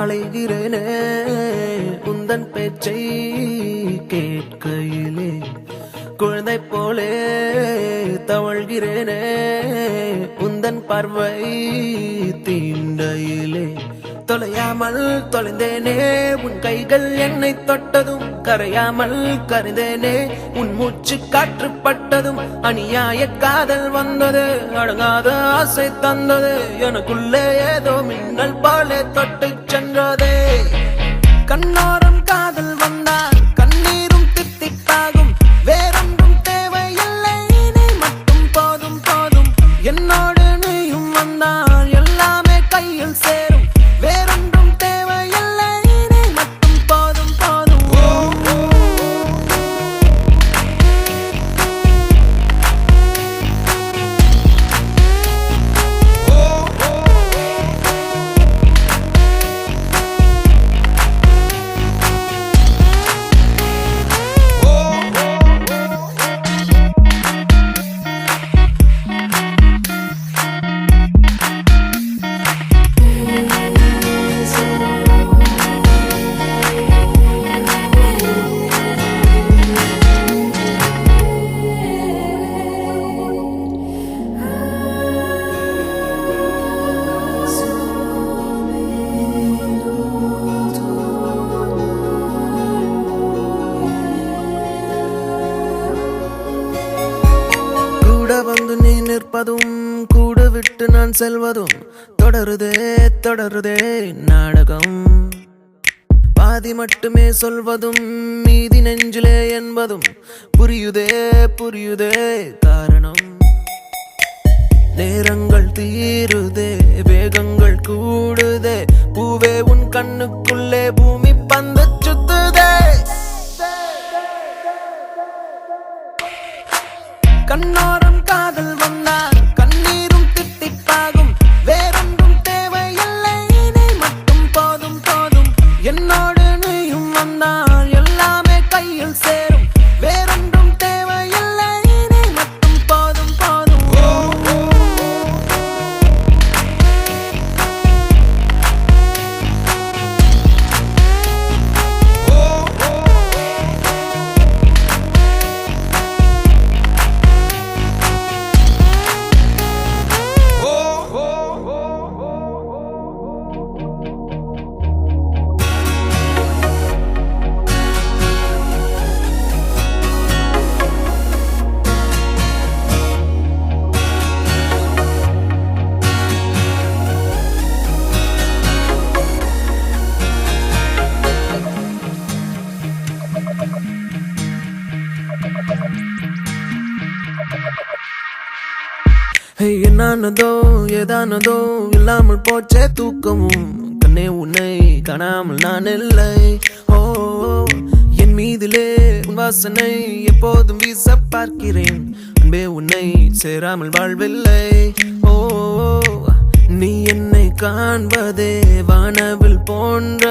அலைகிறேனே உந்தன் பேச்சை கேட்கையிலே குழந்தை போலே தவழ்கிறேனே உந்தன் பார்வை தீண்டையிலே தொலையாமல் தொலைந்தேனே உன் கைகள் என்னை தொட்டதும் கரையாமல் கருந்தேனே உன் மூச்சு காற்றுப்பட்டதும் அநியாய காதல் வந்தது அடங்காத ஆசை தந்தது எனக்குள்ளே ஏதோ மின்னல் போலே தொட்டு சென்றதே கண்ணோரம் காதல் வந்தால் கண்ணீரும் தித்திப்பாகும் வேறொன்றும் தேவையில்லை நீ மட்டும் போதும் போதும் என்னோடு நீயும் வந்தால் எல்லாமே கையில் சேரும் வேறொன்றும் தேவையில்லை நீ மட்டும் போதும் போதும் கூட வந்து நீ நிற்பதும் கூட விட்டு நான் செல்வதும் தொடருதே தொடருதே நாடகம் பாதி மட்டுமே சொல்வதும் மீதி நெஞ்சிலே என்பதும் புரியுதே புரியுதே காரணம் நேரங்கள் தீருதே வேகங்கள் கூடுதே பூவே உன் கண்ணுக்குள்ளே பூமி பந்து சுத்துதே கண்ணோரம் காதல் வந்தால் கண்ணீரும் தித்திப்பாகும் வேறொன்றும் தேவையில்லை நீ மட்டும் போதும் போதும் என்னோடு நீயும் வந்தால் எல்லாமே கையில் சேரும் வேறொன்றும் தேவையில்லை நீ மட்டும் போதும் போதும் என்னானதோ ஏதானதோ இல்லாமல் போச்சே தூக்கமும் கண்ணே உன்னை காணாமல் நான் இல்லை ஓ என் மீதிலே உன் வாசனை எப்போதும் வீச பார்க்கிறேன் அன்பே உன்னை சேராமல் வாழ்வில்லை ஓ நீ என்னை காண்பதே வானவில் போன்ற